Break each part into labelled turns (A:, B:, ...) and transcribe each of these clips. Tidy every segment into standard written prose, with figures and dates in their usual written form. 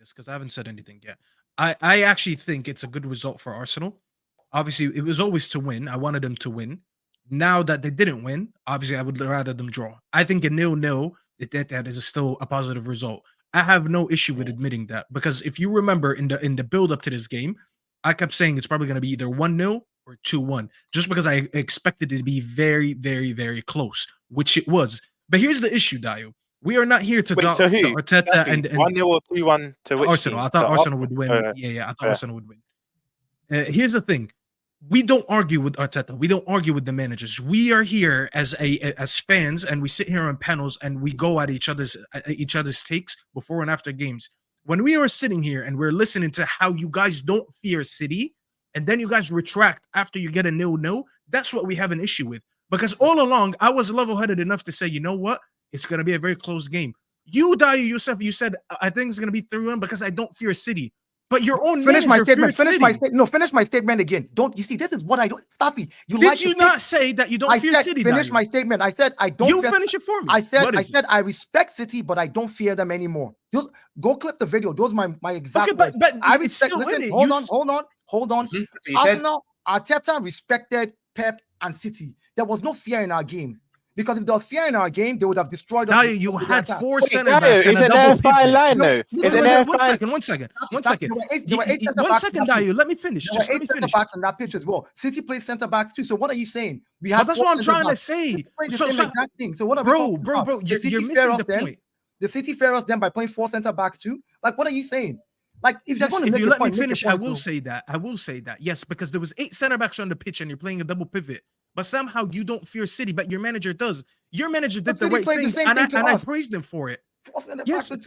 A: this because I haven't said anything yet. I actually think it's a good result for Arsenal. Obviously, it was always to win. I wanted them to win. Now that they didn't win, obviously, I would rather them draw. I think a nil-nil that is still a positive result. I have no issue with admitting that because if you remember in the build up to this game, I kept saying it's probably going to be either 1-0 or 2-1, just because I expected it to be very, very, very close, which it was. But here's the issue, Dio. We are not here to
B: Wait,
A: talk
B: to
A: to
B: who?
A: Arteta
B: Exactly.
A: and
B: 1-0 or 2-1 to which
A: Arsenal.
B: team?
A: I thought
B: To
A: Arsenal would
B: Arsenal?
A: win. Yeah, I thought Arsenal would win. Here's the thing: we don't argue with Arteta. We don't argue with the managers. We are here as fans, and we sit here on panels and we go at each other's takes before and after games. When we are sitting here and we're listening to how you guys don't fear City, and then you guys retract after you get a 0-0, that's what we have an issue with. Because all along, I was level-headed enough to say, you know what? It's going to be a very close game. You, Dyer, yourself, you said, I think it's going to be 3-1 because I don't fear City. But your own
C: finish my statement.
A: Finish
C: my statement again. Don't you see? This is what I don't. Staffy,
A: you did you not say that you don't fear City?
C: Finish my statement. I said I don't.
A: You finish it for me.
C: I said I respect City, but I don't fear them anymore. Just go clip the video. Those are my exact.
A: Okay, but
C: I respect. Listen, hold on. Arsenal, Arteta respected Pep and City. There was no fear in our game. Because if there was fear in our game, they would have destroyed us.
A: Now you had four center backs.
B: Is it their fine line though? Is it their fine?
A: One second. One second, Dayu. Let me finish. Just let me finish.
C: Backs on that pitch as well. City plays center backs too. So what are you saying?
A: We have. That's what I'm trying to say.
C: So what are
A: bro? You're missing the point.
C: The City fair us then by playing 4 center backs too. Like what are you saying? Like if you're going to
A: if you let me finish, I will say that. Yes, because there was 8 center backs on the pitch and you're playing a double pivot. But somehow you don't fear City, but your manager does. Your manager did the right thing, and I praised him for it. Yes, but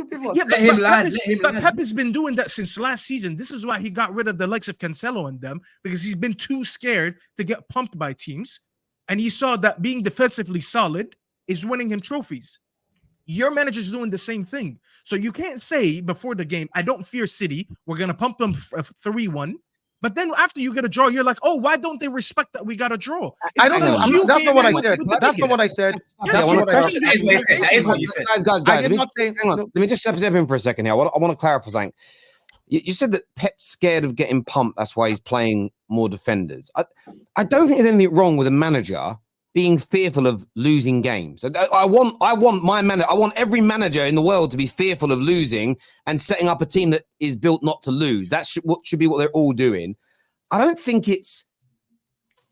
A: Pep has been doing that since last season. This is why he got rid of the likes of Cancelo and them, because he's been too scared to get pumped by teams, and he saw that being defensively solid is winning him trophies. Your manager's doing the same thing. So you can't say before the game, I don't fear City. We're going to pump them 3-1. But then after you get a draw, you're like, oh, why don't they respect that we got a draw?
C: I don't know. That's not what I said. That's not what I said.
D: That is what you said.
E: Guys, let me just step in for a second here. I want to clarify something. You said that Pep's scared of getting pumped. That's why he's playing more defenders. I don't think there's anything wrong with a manager being fearful of losing games. I want every manager in the world to be fearful of losing and setting up a team that is built not to lose. That should be what they're all doing. I don't think it's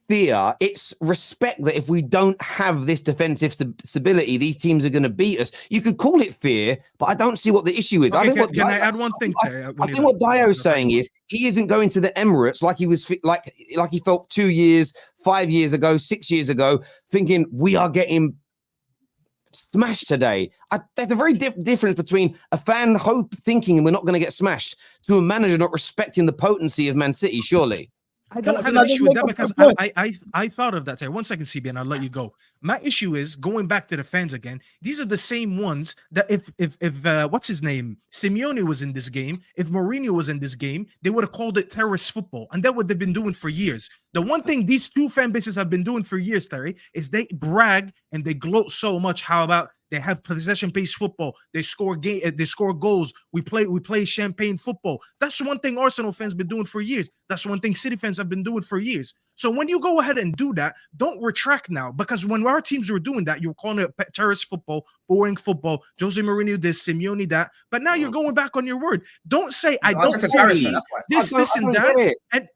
E: fear. It's respect that if we don't have this defensive stability, these teams are going to beat us. You could call it fear, but I don't see what the issue is.
A: Okay, can I add one thing?
E: I think what Dio's saying is he isn't going to the Emirates like he was like he felt 2 years, 5 years ago, 6 years ago, thinking we are getting smashed today. There's a very difference between a fan thinking we're not going to get smashed to a manager not respecting the potency of Man City, surely.
A: I don't have an issue with that because I thought of that. 1 second, CB, and I'll let you go. My issue is going back to the fans again. These are the same ones that if what's his name, Simeone was in this game, if Mourinho was in this game, they would have called it terrace football, and that's what they've been doing for years. The one thing these two fan bases have been doing for years, Terry, is they brag and they gloat so much. How about they have possession-based football? They score goals. We play champagne football. That's one thing Arsenal fans been doing for years. That's one thing City fans have been doing for years. So when you go ahead and do that, don't retract now, because when our teams were doing that, you were calling it terrace football, boring football. Jose Mourinho this, Simeone that. But now you're going back on your word. Don't say I don't this and that. And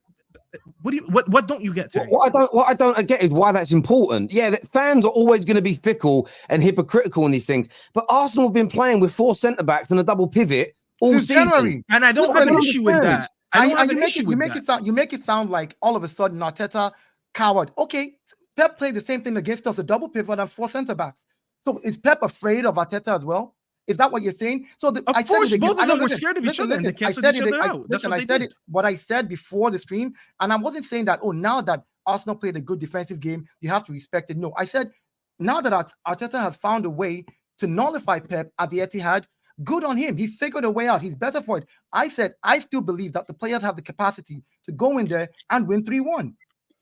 A: what don't you get, Terry?
E: What I don't get is why that's important. Yeah, fans are always going to be fickle and hypocritical in these things. But Arsenal have been playing with 4 centre backs and a double pivot all
C: since
E: season.
C: January,
A: and I don't have an issue with that.
C: You make it sound like all of a sudden Arteta coward. Okay, Pep played the same thing against us, a double pivot and 4 centre backs. So is Pep afraid of Arteta as well? Is that what you're saying? So
A: of course, both of them were scared of each other and they canceled each other out. That's what they did.
C: What I said before the stream, and I wasn't saying that, now that Arsenal played a good defensive game, you have to respect it. No, I said now that Arteta has found a way to nullify Pep at the Etihad, good on him. He figured a way out. He's better for it. I said I still believe that the players have the capacity to go in there and win 3-1.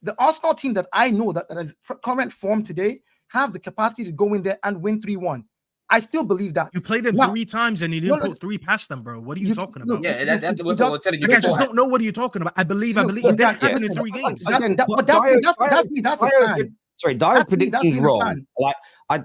C: The Arsenal team that I know that is current form today have the capacity to go in there and win 3-1. I still believe that.
A: You played them
C: Now,
A: 3 times and you didn't put 3 past them, bro. What are you talking about?
D: Yeah, that's what I was telling you
A: You guys just
D: before.
A: don't know what are you talking about. I believe it didn't happen in 3 games.
C: That's me. That's a fan.
E: Sorry, Dio's prediction's wrong. Like, I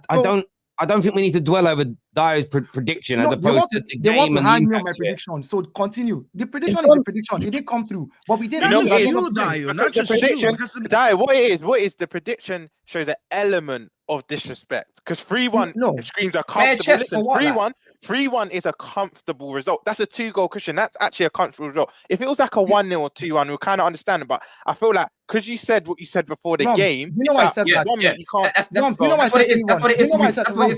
E: don't think we need to dwell over Dio's prediction as opposed to the game.
C: They want to
E: and
C: hang me on my prediction. So continue. The prediction is the prediction. It didn't come through, but we did.
A: Not just you, Dio. Not just you.
B: Dio, what it is, the prediction shows an element of disrespect because 3-1 screams a comfortable. Listen, 3-1 is a comfortable result. That's a 2-goal cushion. That's actually a comfortable result. If it was like a 1-0 or 2-1, we'll kind of understand it. But I feel like because you said what you said before the game,
C: you know why I said that.
B: You can't.
D: That's what it is. That's what it is.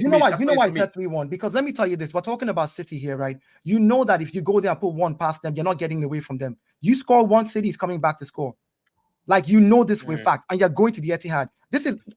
C: You know why I said 3-1? Because let me tell you this: we're talking about City here, right? You know that if you go there and put 1 past them, you're not getting away from them. You score 1, City is coming back to score. Like, you know this for a fact, and you're going to the Etihad.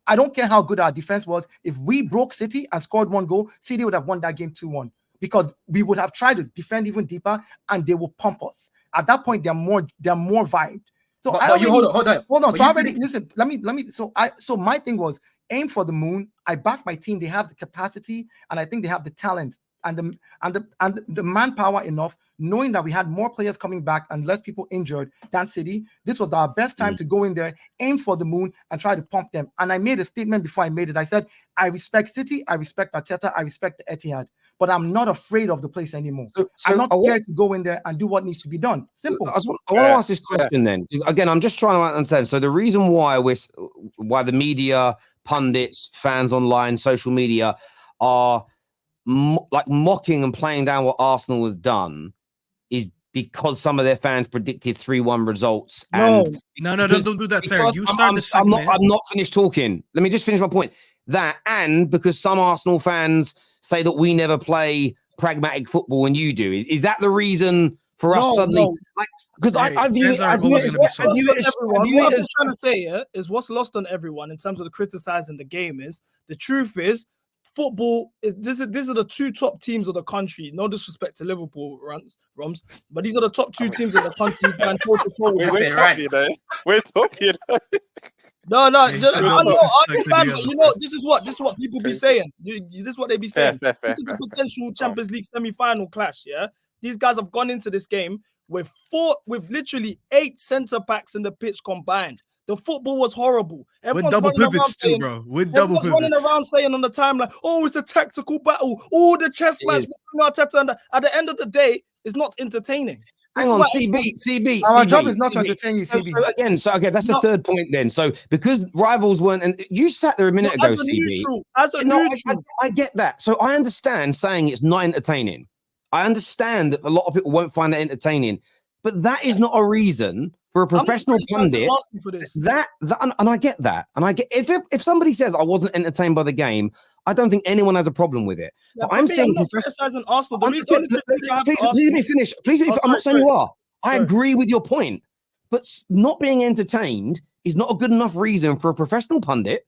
C: I don't care how good our defense was. If we broke City and scored 1 goal, City would have won that game 2-1 because we would have tried to defend even deeper, and they will pump us. At that point, they're more vibed. So hold on. So already listen. Let me. So my thing was aim for the moon. I back my team. They have the capacity, and I think they have the talent and the manpower enough, knowing that we had more players coming back and less people injured than City. This was our best time to go in there, aim for the moon, and try to pump them. And I made a statement before I made it. I said, I respect City, I respect Arteta, I respect the Etihad, but I'm not afraid of the place anymore. So I'm not scared to go in there and do what needs to be done. Simple.
E: I want to ask this question then. Again, I'm just trying to understand. So the reason why the media, pundits, fans online, social media are mocking and playing down what Arsenal has done is because some of their fans predicted 3-1 results.
A: No, don't do that, Terry. You start the segment.
E: I'm not finished talking. Let me just finish my point. That, and because some Arsenal fans say that we never play pragmatic football and you do. Is that the reason for us suddenly?
F: No.
E: Like, because I view it as
F: what I'm trying to say is what's lost on everyone in terms of the criticizing the game is the truth is football is these are the 2 top teams of the country. No disrespect to Liverpool, Roms, but these are the top 2 teams of the country.
B: We're talking.
F: No, this is what people be saying. This is what they be saying. This is a potential Champions League semi-final clash. Yeah, these guys have gone into this game with literally 8 centre backs in the pitch combined. The football was horrible.
A: With double pivots too, bro. With double pivots.
F: Running around saying on the timeline, "Oh, it's a tactical battle. Oh, the chess match." Arteta, at the end of the day, it's not entertaining.
E: Hang on, CB.
C: Our job is not to entertain you, CB.
E: So again, that's the third point then. So because rivals weren't, and you sat there a minute ago, CB. I get that. So I understand saying it's not entertaining. I understand that a lot of people won't find that entertaining, but that is not a reason for a professional pundit. And I get that. And I get if somebody says I wasn't entertained by the game, I don't think anyone has a problem with it.
F: Yeah,
E: but I'm saying
F: criticizing Arsenal.
E: Please let me finish. I'm not saying you are. I agree with your point, but not being entertained is not a good enough reason for a professional pundit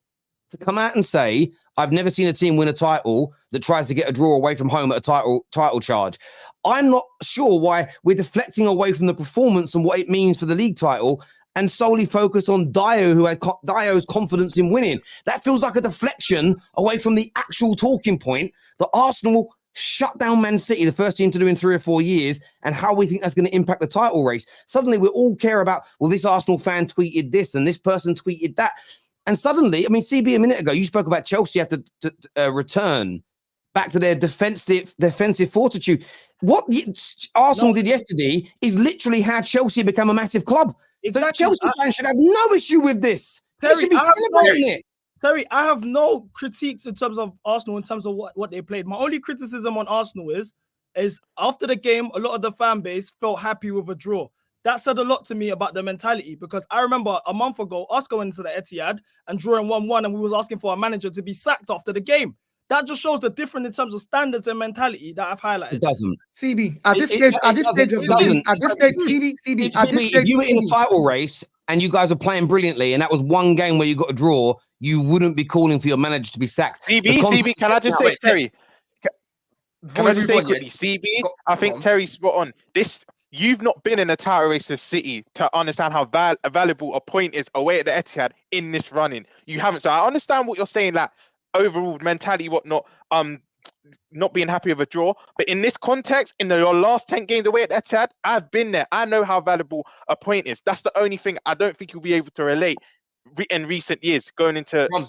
E: to come out and say, I've never seen a team win a title that tries to get a draw away from home at a title charge. I'm not sure why we're deflecting away from the performance and what it means for the league title and solely focus on Dio, who had Dio's confidence in winning. That feels like a deflection away from the actual talking point that Arsenal shut down Man City, the first team to do in 3 or 4 years, and how we think that's going to impact the title race. Suddenly we all care about, well, this Arsenal fan tweeted this and this person tweeted that. And suddenly, I mean, CB, a minute ago, you spoke about Chelsea have to return back to their defensive fortitude. What Arsenal did yesterday is literally how Chelsea become a massive club. Exactly. So Chelsea fans should have no issue with this. Terry, they should be celebrating it.
F: Terry, I have no critiques in terms of Arsenal, in terms of what they played. My only criticism on Arsenal is after the game, a lot of the fan base felt happy with a draw. That said a lot to me about the mentality, because I remember a month ago, us going into the Etihad and drawing 1-1, and we was asking for a manager to be sacked after the game. That just shows the difference in terms of standards and mentality that I've highlighted.
E: It doesn't.
C: CB, at this stage of the game,
E: if you were in a title race and you guys are playing brilliantly, and that was one game where you got a draw, you wouldn't be calling for your manager to be sacked.
B: CB, can I just say, Terry? Can I just say quickly, CB? I think Terry's spot on. You've not been in a title race with City to understand how valuable a point is away at the Etihad in this running. You haven't. So I understand what you're saying, like overall mentality, whatnot. not being happy with a draw. But in this context, in your last 10 games away at Etihad, I've been there. I know how valuable a point is. That's the only thing I don't think you'll be able to relate in recent years going into
C: in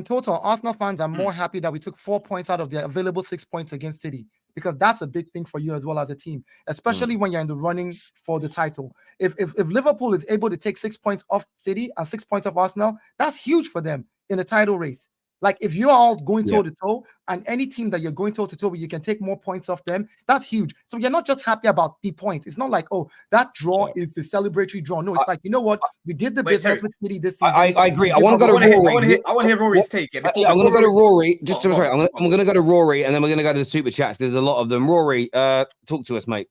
C: total, Arsenal fans are more happy that we took 4 points out of the available 6 points against City, because that's a big thing for you as well as a team, especially when you're in the running for the title. If Liverpool is able to take 6 points off City and 6 points off Arsenal, that's huge for them in the title race. Like, if you're all going toe to toe, and any team that you're going toe to toe with, you can take more points off them, that's huge. So you're not just happy about the points. It's not like, oh, that draw is the celebratory draw. No, it's like, you know what? We did the business with City this season.
E: I agree. I want to go to Rory.
D: I want to hear Rory's take.
E: I'm going to go to Rory. I'm going to go to Rory, and then we're going to go to the super chats. There's a lot of them. Rory, talk to us, mate.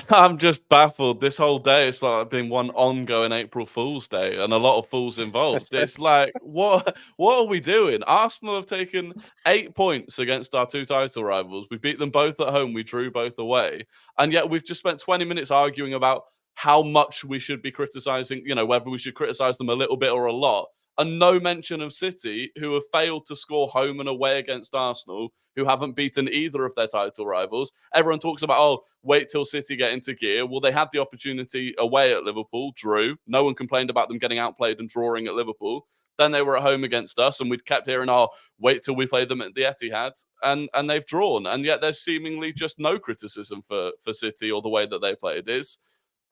G: I'm just baffled. This whole day has felt like been one ongoing April Fool's Day, and a lot of fools involved. It's like, what are we doing? Arsenal have taken 8 points against our 2 title rivals. We beat them both at home. We drew both away, and yet we've just spent 20 minutes arguing about how much we should be criticizing. You know, whether we should criticize them a little bit or a lot. And no mention of City, who have failed to score home and away against Arsenal, who haven't beaten either of their title rivals. Everyone talks about, oh, wait till City get into gear. Well, they had the opportunity away at Liverpool, drew. No one complained about them getting outplayed and drawing at Liverpool. Then they were at home against us, and we'd kept hearing, oh, wait till we play them at the Etihad. And they've drawn. And yet there's seemingly just no criticism for City or the way that they played.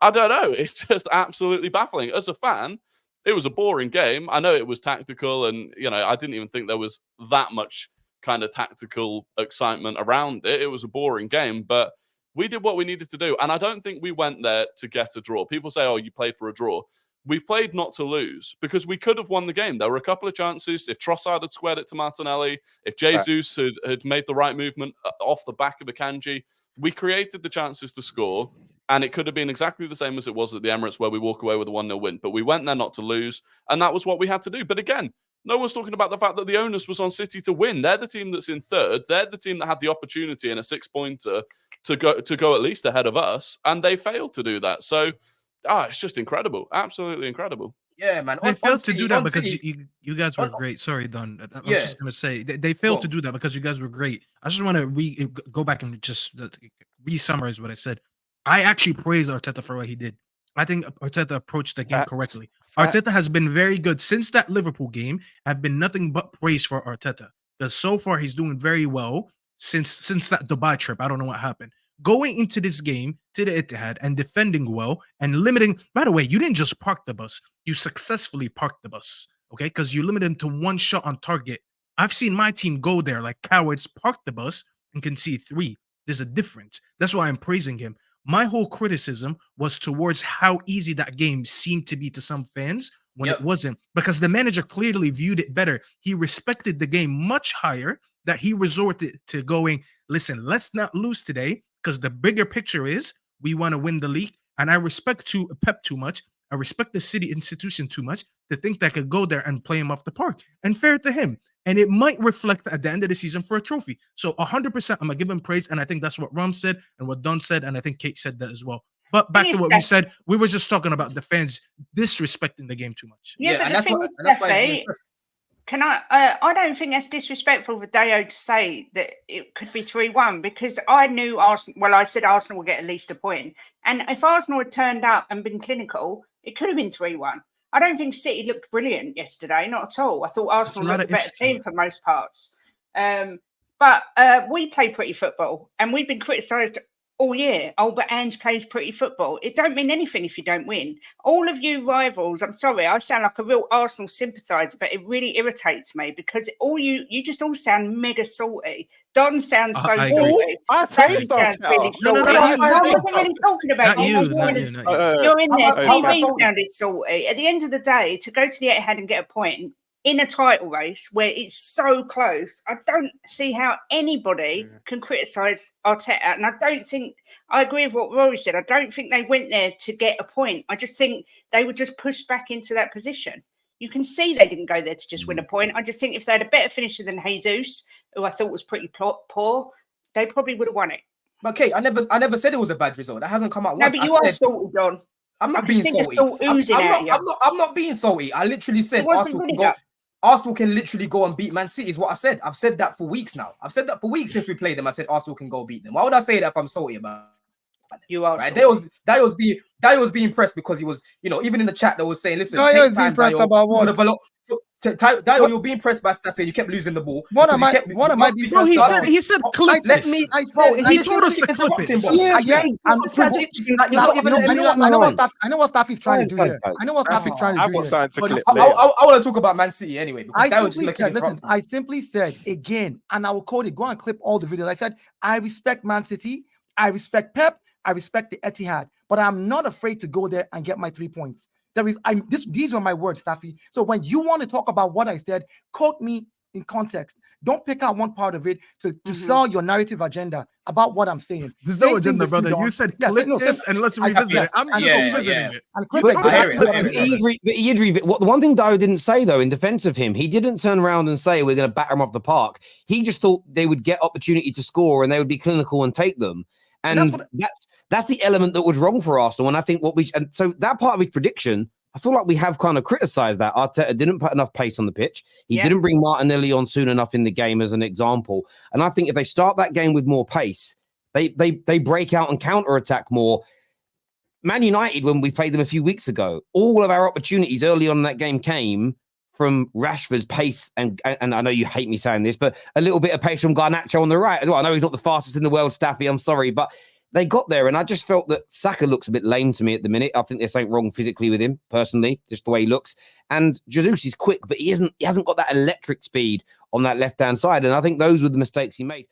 G: I don't know. It's just absolutely baffling. As a fan, it was a boring game. I know it was tactical, and I didn't even think there was that much kind of tactical excitement around it. It was a boring game, but we did what we needed to do, and I don't think we went there to get a draw. People say, "Oh, you played for a draw." We played not to lose, because we could have won the game. There were a couple of chances. If Trossard had squared it to Martinelli, if Jesus had made the right movement off the back of Akanji, we created the chances to score. And it could have been exactly the same as it was at the Emirates, where we walk away with a 1-0 win. But we went there not to lose, and that was what we had to do. But again, no one's talking about the fact that the onus was on City to win. They're the team that's in third. They're the team that had the opportunity in a 6-pointer to go at least ahead of us, and they failed to do that. So, it's just incredible. Absolutely incredible.
D: Yeah, man.
A: They failed to do that because you guys were great. Sorry, Don. I was just going to say, they failed to do that because you guys were great. I just want to go back and just re-summarize what I said. I actually praise Arteta for what he did. I think Arteta approached the game correctly. Arteta has been very good since that Liverpool game. I've been nothing but praise for Arteta, because so far he's doing very well since that Dubai trip. I don't know what happened. Going into this game to the Etihad and defending well and limiting. By the way, you didn't just park the bus. You successfully parked the bus, okay? Because you limited him to 1 shot on target. I've seen my team go there like cowards, park the bus and concede 3. There's a difference. That's why I'm praising him. My whole criticism was towards how easy that game seemed to be to some fans when it wasn't, because the manager clearly viewed it better. He respected the game much higher, that he resorted to going, listen, let's not lose today, because the bigger picture is we want to win the league. And I respect Pep too much. I respect the City institution too much to think that I could go there and play him off the park. And fair to him. And it might reflect at the end of the season for a trophy. So 100%, I'm going to give him praise. And I think that's what Ram said and what Don said. And I think Kate said that as well. But back to what we said, we were just talking about the fans disrespecting the game too much.
H: Yeah, but the thing is, I don't think that's disrespectful for Deo to say that it could be 3-1, because I knew Arsenal. Well, I said Arsenal would get at least a point. And if Arsenal had turned up and been clinical, it could have been 3-1. I don't think City looked brilliant yesterday, not at all. I thought Arsenal looked a better team for most parts. But we play pretty football, and we've been criticised all year. Oh, but Ange plays pretty football. It don't mean anything if you don't win. All of you rivals, I'm sorry, I sound like a real Arsenal sympathiser, but it really irritates me, because you just all sound mega salty. Don sounds so salty.
B: I praised Don.
H: Really salty. I wasn't really talking about you. You're in there. TV sounded salty. At the end of the day, to go to the Etihad and get a point in a title race where it's so close, I don't see how anybody can criticise Arteta. And I agree with what Rory said. I don't think they went there to get a point. I just think they were just pushed back into that position. You can see they didn't go there to just win a point. I just think if they had a better finisher than Jesus, who I thought was pretty poor, they probably would have won it.
D: Okay, I never said it was a bad result. That hasn't come out once.
H: No, but you are salty, John.
D: I'm not being salty. I'm not being salty. I literally said Arsenal can go. Arsenal can literally go and beat Man City is what I said. I've said that for weeks now. I've said that for weeks since we played them. I said Arsenal can go beat them. Why would I say that if I'm salty about it?
H: You are
D: right.
H: salty.
D: Dayo was being pressed because he was, even in the chat that was saying, listen,
C: Dayo
D: take time,
C: pressed
D: Dayo.
C: about what?
D: Dayo, you're being pressed by Staffy and you kept losing the ball.
C: What am I being
A: Bro, he
C: pressed
A: said clip this.
D: He
A: told us to clip it.
C: I know what Staffy's trying to do here. I know what Staffy's trying to do here.
D: I want to talk about Man City anyway. Because
C: I simply said again, and I will quote it. Go and clip all the videos. I said, I respect Man City. I respect Pep. I respect the Etihad. But I'm not afraid to go there and get my 3 points. These were my words, Staffy. So when you want to talk about what I said, quote me in context. Don't pick out one part of it to sell your narrative agenda about what I'm saying.
A: There's no agenda, brother. You said clip this and let's revisit it. I'm just revisiting it.
E: The one thing Dio didn't say, though, in defense of him, he didn't turn around and say we're going to batter him off the park. He just thought they would get opportunity to score and they would be clinical and take them. And that's the element that was wrong for Arsenal. And I think so that part of his prediction, I feel like we have kind of criticized that. Arteta didn't put enough pace on the pitch. He didn't bring Martinelli on soon enough in the game as an example. And I think if they start that game with more pace, they break out and counter-attack more. Man United, when we played them a few weeks ago, all of our opportunities early on in that game came from Rashford's pace, and I know you hate me saying this, but a little bit of pace from Garnacho on the right as well. I know he's not the fastest in the world, Staffy, I'm sorry, but they got there, and I just felt that Saka looks a bit lame to me at the minute. I think there's something wrong physically with him, personally, just the way he looks. And Jesus is quick, but he hasn't got that electric speed on that left-hand side, and I think those were the mistakes he made.